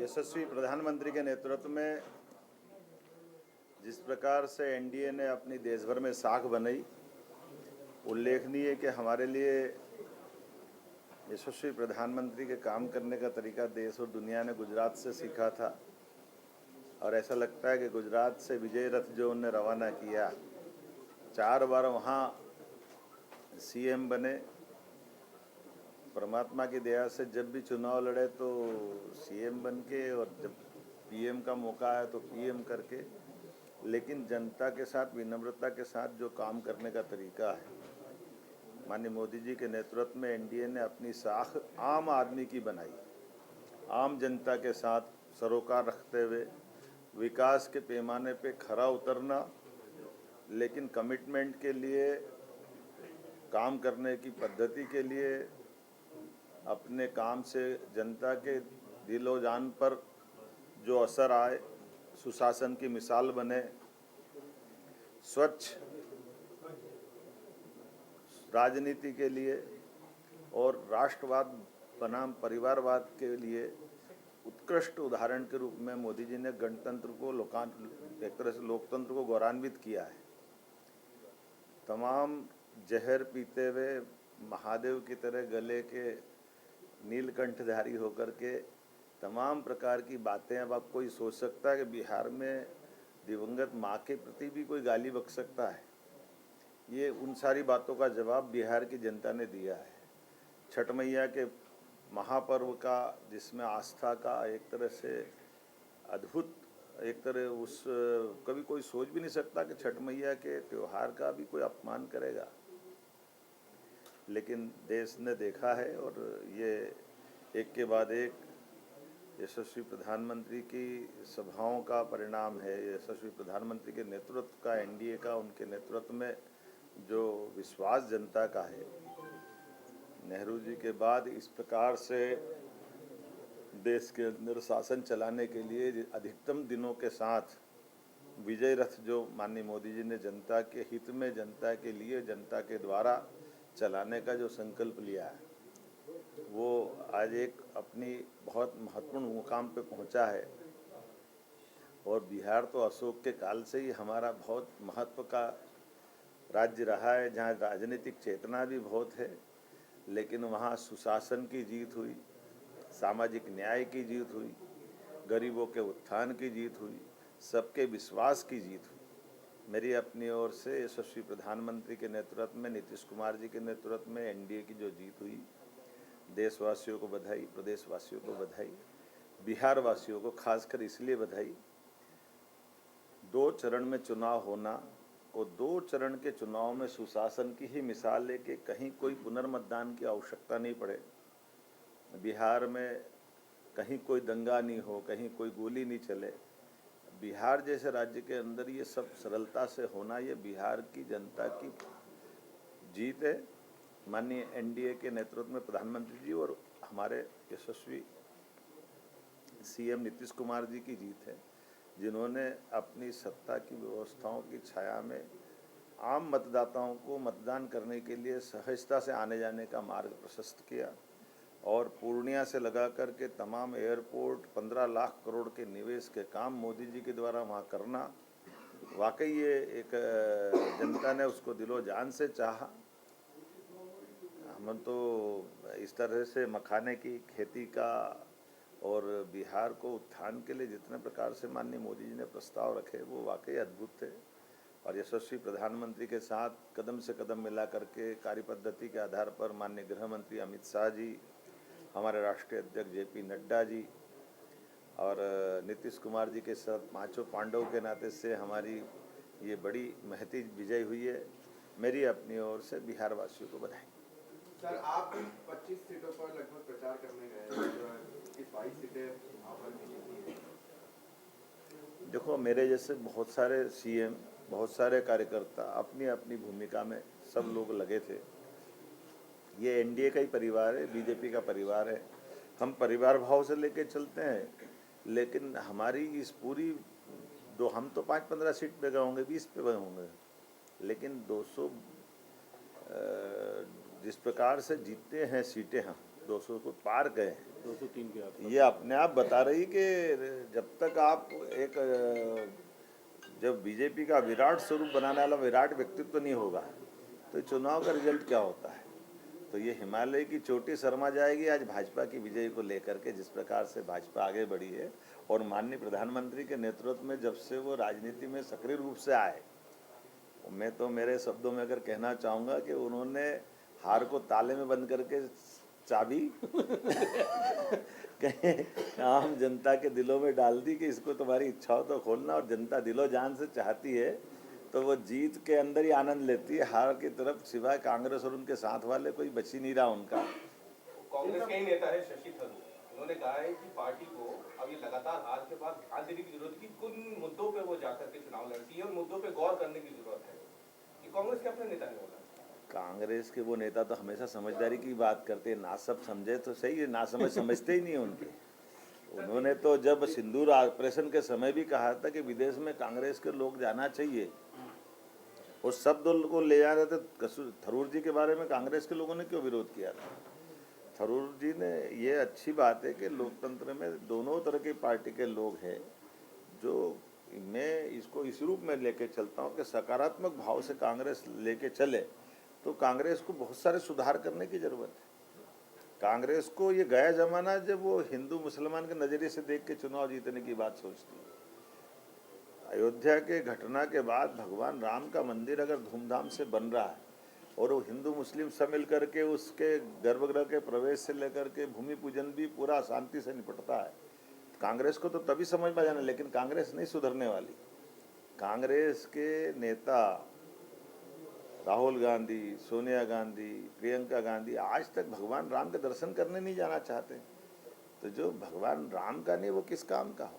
यशस्वी प्रधानमंत्री के नेतृत्व में जिस प्रकार से एनडीए ने अपनी देश भर में साख बनाई, उल्लेखनीय है कि हमारे लिए यशस्वी प्रधानमंत्री के काम करने का तरीका देश और दुनिया ने गुजरात से सीखा था। और ऐसा लगता है कि गुजरात से विजय रथ जो उन्हें रवाना किया, 4 बार वहाँ सीएम बने। परमात्मा की दया से जब भी चुनाव लड़े तो सीएम बन के, और जब पीएम का मौका आया तो पीएम करके, लेकिन जनता के साथ विनम्रता के साथ जो काम करने का तरीका है, माननीय मोदी जी के नेतृत्व में एनडीए ने अपनी साख आम आदमी की बनाई। आम जनता के साथ सरोकार रखते हुए विकास के पैमाने पे खरा उतरना, लेकिन कमिटमेंट के लिए, काम करने की पद्धति के लिए, अपने काम से जनता के दिलो जान पर जो असर आए, सुशासन की मिसाल बने, स्वच्छ राजनीति के लिए और राष्ट्रवाद बनाम परिवारवाद के लिए उत्कृष्ट उदाहरण के रूप में मोदी जी ने गणतंत्र को, एक तरह से लोकतंत्र को गौरवान्वित किया है। तमाम जहर पीते हुए महादेव की तरह गले के नीलकंठधारी होकर के तमाम प्रकार की बातें, अब आप कोई सोच सकता है कि बिहार में दिवंगत माँ के प्रति भी कोई गाली बक सकता है? ये उन सारी बातों का जवाब बिहार की जनता ने दिया है। छठ मैया के महापर्व का, जिसमें आस्था का एक तरह से अद्भुत, एक तरह उस कभी कोई सोच भी नहीं सकता कि छठ मैया के त्यौहार का भी कोई अपमान करेगा, लेकिन देश ने देखा है। और ये एक के बाद एक यशस्वी प्रधानमंत्री की सभाओं का परिणाम है। यशस्वी प्रधानमंत्री के नेतृत्व का, एनडीए का, उनके नेतृत्व में जो विश्वास जनता का है, नेहरू जी के बाद इस प्रकार से देश के अंदर शासन चलाने के लिए अधिकतम दिनों के साथ विजय रथ जो माननीय मोदी जी ने जनता के हित में, जनता के लिए, जनता के द्वारा चलाने का जो संकल्प लिया है, वो आज एक अपनी बहुत महत्वपूर्ण मुकाम पे पहुंचा है। और बिहार तो अशोक के काल से ही हमारा बहुत महत्व का राज्य रहा है, जहाँ राजनीतिक चेतना भी बहुत है, लेकिन वहाँ सुशासन की जीत हुई, सामाजिक न्याय की जीत हुई, गरीबों के उत्थान की जीत हुई, सबके विश्वास की जीत हुई। मेरी अपनी ओर से यशस्वी प्रधानमंत्री के नेतृत्व में, नीतीश कुमार जी के नेतृत्व में एनडीए की जो जीत हुई, देशवासियों को बधाई, प्रदेशवासियों को बधाई, बिहार वासियों को खासकर इसलिए बधाई। 2 चरण में चुनाव होना और 2 चरण के चुनाव में सुशासन की ही मिसाल है कि कहीं कोई पुनर्मतदान की आवश्यकता नहीं पड़े, बिहार में कहीं कोई दंगा नहीं हो, कहीं कोई गोली नहीं चले। बिहार जैसे राज्य के अंदर ये सब सरलता से होना, ये बिहार की जनता की जीत है। माननीय एनडीए के नेतृत्व में प्रधानमंत्री जी और हमारे यशस्वी सीएम नीतीश कुमार जी की जीत है, जिन्होंने अपनी सत्ता की व्यवस्थाओं की छाया में आम मतदाताओं को मतदान करने के लिए सहजता से आने जाने का मार्ग प्रशस्त किया। और पूर्णिया से लगा करके तमाम एयरपोर्ट, 15 लाख करोड़ के निवेश के काम मोदी जी के द्वारा वहाँ करना, वाकई ये एक जनता ने उसको दिलो जान से चाहा। हम तो इस तरह से मखाने की खेती का और बिहार को उत्थान के लिए जितने प्रकार से माननीय मोदी जी ने प्रस्ताव रखे, वो वाकई अद्भुत थे। और यशस्वी प्रधानमंत्री के साथ कदम से कदम मिला करके कार्य पद्धति के आधार पर माननीय गृह मंत्री अमित शाह जी, हमारे राष्ट्रीय अध्यक्ष जेपी नड्डा जी और नीतीश कुमार जी के साथ पांचों पांडव के नाते से हमारी ये बड़ी महती विजय हुई है। मेरी अपनी ओर से बिहार वासियों को बधाई। सर, आप 25 सीटों पर लगभग प्रचार करने गए, 22 सीटें आप पर जीती हैं। देखो, मेरे जैसे बहुत सारे सीएम, बहुत सारे कार्यकर्ता अपनी अपनी भूमिका में सब लोग लगे थे। ये एनडीए का ही परिवार है, बीजेपी का परिवार है। हम परिवार भाव से लेके चलते हैं, लेकिन हमारी इस पूरी हम तो 5-15 सीट पे गए होंगे, 20 पे गए होंगे, लेकिन 200 जिस प्रकार से जीतते हैं सीटें, हम 200 को पार गए हैं। 203 के आसपास। ये अपने आप बता रही कि जब तक आप एक जब बीजेपी का विराट स्वरूप बनाने वाला विराट व्यक्तित्व नहीं होगा तो चुनाव का रिजल्ट क्या होता है। तो ये हिमालय की चोटी शर्मा जाएगी आज भाजपा की विजय को लेकर के, जिस प्रकार से भाजपा आगे बढ़ी है। और माननीय प्रधानमंत्री के नेतृत्व में जब से वो राजनीति में सक्रिय रूप से आए, मैं तो मेरे शब्दों में अगर कहना चाहूँगा कि उन्होंने हार को ताले में बंद करके चाबी कहीं आम जनता के दिलों में डाल दी कि इसको तुम्हारी इच्छाओं तो खोलना, और जनता दिलो जान से चाहती है तो वो जीत के अंदर ही आनंद लेती है। हार की तरफ सिवाय कांग्रेस और उनके साथ वाले कोई बची नहीं रहा उनका। कांग्रेस के ही नेता है शशि थरूर, उन्होंने कहा है कि पार्टी को अब ये लगातार हार के बाद ध्यान देने की जरूरत है कि किन मुद्दों पे वो जाकर के चुनाव लड़ती है और मुद्दों पे गौर करने की जरूरत है। ये कांग्रेस के अपने नेता ने बोला। कांग्रेस के वो नेता तो हमेशा समझदारी की बात करते हैं, ना सब समझे तो सही है, ना समझ समझते ही नहीं है उनके। उन्होंने तो जब सिंदूर ऑपरेशन के समय भी कहा था कि विदेश में कांग्रेस के लोग जाना चाहिए, उस शब्द को ले जा रहे थे। थरूर जी के बारे में कांग्रेस के लोगों ने क्यों विरोध किया था। थरूर जी ने, ये अच्छी बात है कि लोकतंत्र में दोनों तरह की पार्टी के लोग हैं। जो मैं इसको इस रूप में लेके चलता हूँ कि सकारात्मक भाव से कांग्रेस लेके चले तो कांग्रेस को बहुत सारे सुधार करने की जरूरत है। कांग्रेस को ये गया जमाना जब वो हिंदू मुसलमान के नज़रिए से देख के चुनाव जीतने की बात सोचती है। अयोध्या के घटना के बाद भगवान राम का मंदिर अगर धूमधाम से बन रहा है और वो हिंदू मुस्लिम सब मिल करके उसके गर्भगृह के प्रवेश से लेकर के भूमि पूजन भी पूरा शांति से निपटता है, कांग्रेस को तो तभी समझ में जाना। लेकिन कांग्रेस नहीं सुधरने वाली। कांग्रेस के नेता राहुल गांधी, सोनिया गांधी, प्रियंका गांधी आज तक भगवान राम के दर्शन करने नहीं जाना चाहते। तो जो भगवान राम का नहीं वो किस काम का हो।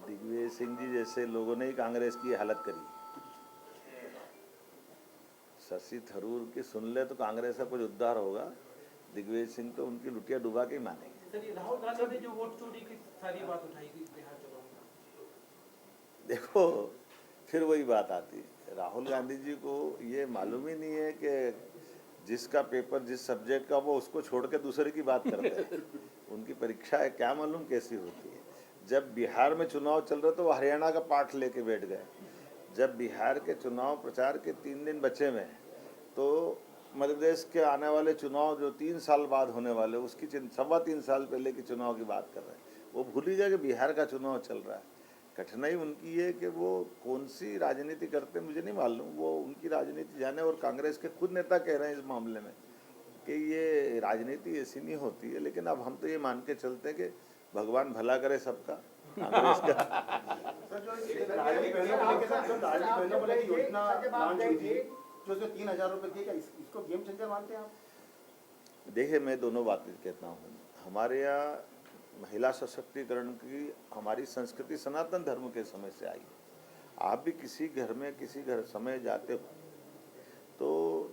दिग्विजय सिंह जी जैसे लोगों ने ही कांग्रेस की हालत करी। शशि थरूर की सुन ले तो कांग्रेस का कुछ उद्धार होगा, दिग्विजय सिंह तो उनकी लुटिया डुबा के ही मानेंगे। राहुल गांधी ने जो वोट चोरी की सारी बात उठाई थी बिहार चुनाव में, देखो फिर वही बात आती है। राहुल गांधी जी को ये मालूम ही नहीं है कि जिसका पेपर जिस सब्जेक्ट का वो उसको छोड़ के दूसरे की बात करते हैं। उनकी परीक्षा है क्या मालूम कैसी होती है। जब बिहार में चुनाव चल रहे तो वो हरियाणा का पाठ लेके बैठ गए। जब बिहार के चुनाव प्रचार के 3 दिन बचे हुए हैं तो मध्य प्रदेश के आने वाले चुनाव जो 3 साल बाद होने वाले उसकी 3.25 साल पहले के चुनाव की बात कर रहे हैं। वो भूल ही गए कि बिहार का चुनाव चल रहा है। कठिनाई उनकी है कि वो कौन सी राजनीति करते मुझे नहीं मालूम, वो उनकी राजनीति जाने। और कांग्रेस के खुद नेता कह रहे हैं इस मामले में कि ये राजनीति ऐसी नहीं होती है। लेकिन अब हम तो ये मान के चलते हैं कि भगवान भला करे सबका, कांग्रेस का। जो 3000 रुपए की, क्या इसको गेम चेंजर मानते हैं आप? देखिए मैं दोनों बातें कहता हूँ। हमारे यहाँ महिला सशक्तिकरण की हमारी संस्कृति सनातन धर्म के समय से आई है। आप भी किसी घर में किसी घर समय जाते हो तो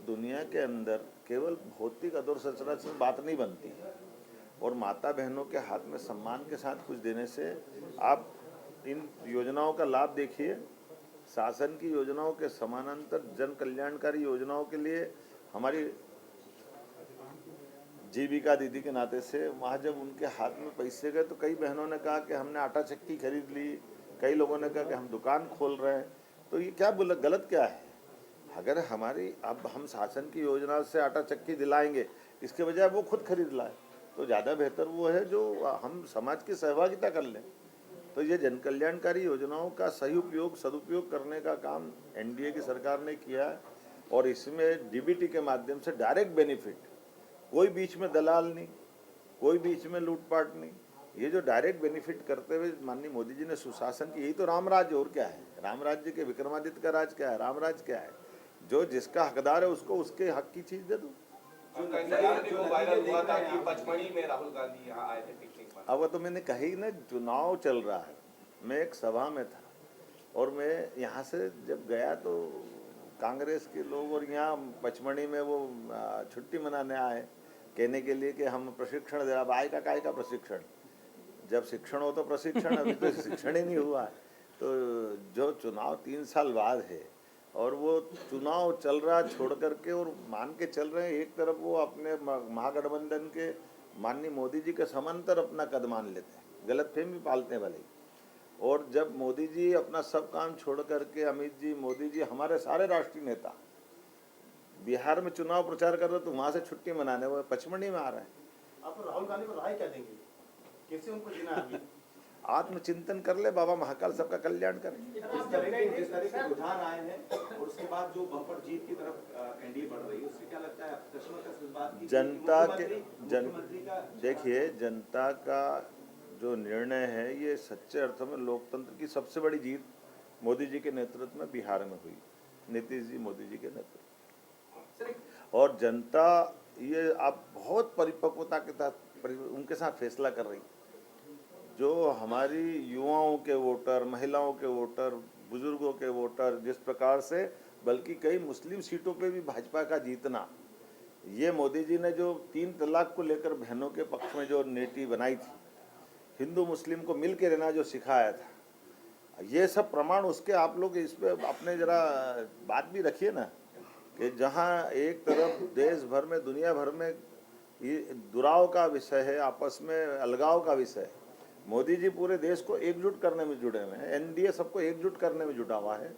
दुनिया के अंदर केवल भौतिक अदर संरचना से बात नहीं बनती है। और माता बहनों के हाथ में सम्मान के साथ कुछ देने से आप इन योजनाओं का लाभ देखिए। शासन की योजनाओं के समानांतर जन कल्याणकारी योजनाओं के लिए हमारी जीविका दीदी के नाते से वहाँ जब उनके हाथ में पैसे गए तो कई बहनों ने कहा कि हमने आटा चक्की खरीद ली, कई लोगों ने कहा कि हम दुकान खोल रहे हैं। तो ये क्या गलत क्या है। अगर हमारी अब हम शासन की योजना से आटा चक्की दिलाएंगे इसके बजाय वो खुद खरीद लाए तो ज़्यादा बेहतर वो है जो हम समाज की सहभागिता कर लें। तो ये जन कल्याणकारी योजनाओं का सही उपयोग सदुपयोग करने का काम एनडीए की सरकार ने किया है। और इसमें डीबीटी के माध्यम से डायरेक्ट बेनिफिट, कोई बीच में दलाल नहीं, कोई बीच में लूटपाट नहीं, ये जो डायरेक्ट बेनिफिट करते हुए माननीय मोदी जी ने सुशासन की, यही तो राम राज्य और क्या है। राम राज्य के विक्रमादित्य का राज क्या है, राम राज्य क्या है। जो जिसका हकदार है उसको उसके हक की चीज दे दो। वायरल हुआ था कि पचमढ़ी में राहुल गांधी यहाँ आए थे पिकनिक पर। अब तो मैंने कही ना, चुनाव चल रहा है, मैं एक सभा में था और मैं यहाँ से जब गया तो कांग्रेस के लोग और यहाँ पचमढ़ी में वो छुट्टी मनाने आए कहने के लिए कि हम प्रशिक्षण दे, अब आय का काय का प्रशिक्षण, जब शिक्षण हो तो प्रशिक्षण, अभी तो शिक्षण ही नहीं हुआ। तो जो चुनाव 3 साल बाद है और वो चुनाव चल रहा छोड़ करके और मान के चल रहे हैं, एक तरफ वो अपने महागठबंधन के माननीय मोदी जी के समांतर अपना कद मान लेते हैं, गलतफहमी पालते हैं भले ही। और जब मोदी जी अपना सब काम छोड़ करके, अमित जी, मोदी जी, हमारे सारे राष्ट्रीय नेता बिहार में चुनाव प्रचार कर रहे तो वहाँ से छुट्टी मनाने, वो पचमढ़ी में आ रहे हैं। आप राहुल गांधी को राय क्या देंगे, कैसे उनको जीना है अभी? आत्मचिंतन कर ले, बाबा महाकाल सबका कल्याण करे। जिस तरह के रुझान आए हैं और उसके बाद जो बम्पर जीत की तरफ एनडीए बढ़ रही है, उससे क्या लगता है कस्टमर का इस बात की जनता के मुख्यमंत्री का देखिए, जनता का जो निर्णय है ये सच्चे अर्थों में लोकतंत्र की सबसे बड़ी जीत मोदी जी के नेतृत्व में बिहार में हुई, नीतीश जी मोदी जी के नेतृत्व। और जनता ये आप बहुत परिपक्वता के साथ उनके साथ फैसला कर रही। जो हमारी युवाओं के वोटर, महिलाओं के वोटर, बुजुर्गों के वोटर, जिस प्रकार से बल्कि कई मुस्लिम सीटों पे भी भाजपा का जीतना, ये मोदी जी ने जो 3 तलाक को लेकर बहनों के पक्ष में जो नीति बनाई थी, हिंदू मुस्लिम को मिल के रहना जो सिखाया था, ये सब प्रमाण उसके आप लोग इस पर अपने जरा बात भी रखिए ना, कि जहाँ एक तरफ देश भर में, दुनिया भर में ये दुराव का विषय है, आपस में अलगाव का विषय है, मोदी जी पूरे देश को एकजुट करने में जुड़े हुए हैं, एनडीए सबको एकजुट करने में जुटा हुआ है।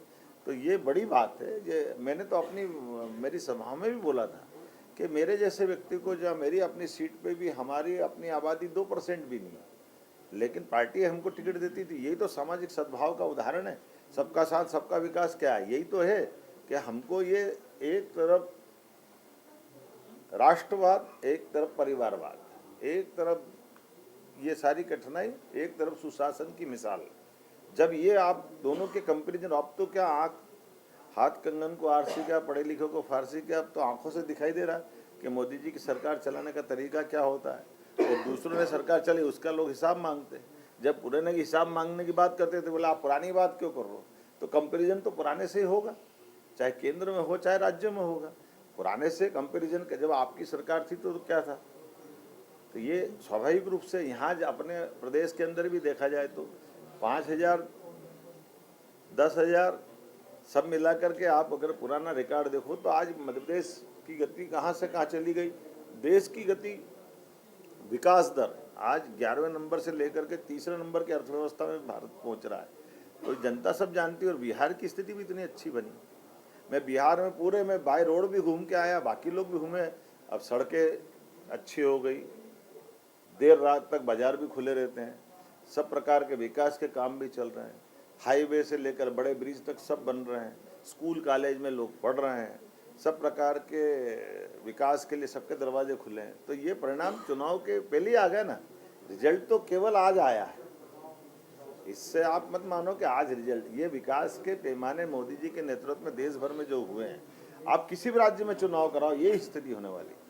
तो ये बड़ी बात है। ये मैंने तो मेरी सभा में भी बोला था कि मेरे जैसे व्यक्ति को, जहाँ मेरी अपनी सीट पे भी हमारी अपनी आबादी 2% भी नहीं, लेकिन पार्टी हमको टिकट देती थी। यही तो सामाजिक सद्भाव का उदाहरण है। सबका साथ सबका विकास क्या है, यही तो है कि हमको ये एक तरफ राष्ट्रवाद, एक तरफ परिवारवाद, एक तरफ ये सारी कठिनाई, एक तरफ सुशासन की मिसाल। जब ये आप दोनों के कंपैरिजन, अब तो क्या आँख हाथ कंगन को आरसी क्या, पढ़े लिखे को फारसी क्या, अब तो आंखों से दिखाई दे रहा है कि मोदी जी की सरकार चलाने का तरीका क्या होता है। और दूसरों ने सरकार चली, उसका लोग हिसाब मांगते हैं। जब पुराने की हिसाब मांगने की बात करते थे, बोला आप पुरानी बात क्यों कर रहे हो, तो कंपैरिजन तो पुराने से ही होगा, चाहे केंद्र में हो चाहे राज्य में होगा। पुराने से कंपैरिजन, जब आपकी सरकार थी तो क्या था। तो ये स्वाभाविक रूप से यहाँ अपने प्रदेश के अंदर भी देखा जाए तो 5,000, 10,000 सब मिला करके आप अगर पुराना रिकॉर्ड देखो तो आज मध्य प्रदेश की गति कहाँ से कहाँ चली गई। देश की गति, विकास दर आज 11वें नंबर से लेकर के 3रे नंबर की अर्थव्यवस्था में भारत पहुँच रहा है। तो जनता सब जानती है। और बिहार की स्थिति भी इतनी अच्छी बनी। मैं बिहार में पूरे में बाय रोड भी घूम के आया, बाकी लोग भी घूमे। अब सड़कें अच्छी हो गई, देर रात तक बाजार भी खुले रहते हैं, सब प्रकार के विकास के काम भी चल रहे हैं, हाईवे से लेकर बड़े ब्रिज तक सब बन रहे हैं, स्कूल कॉलेज में लोग पढ़ रहे हैं, सब प्रकार के विकास के लिए सबके दरवाजे खुले हैं। तो ये परिणाम चुनाव के पहले ही आ गए ना, रिजल्ट तो केवल आज आया है। इससे आप मत मानो कि आज रिजल्ट, ये विकास के पैमाने मोदी जी के नेतृत्व में देश भर में जो हुए हैं, आप किसी भी राज्य में चुनाव कराओ यही स्थिति होने वाली।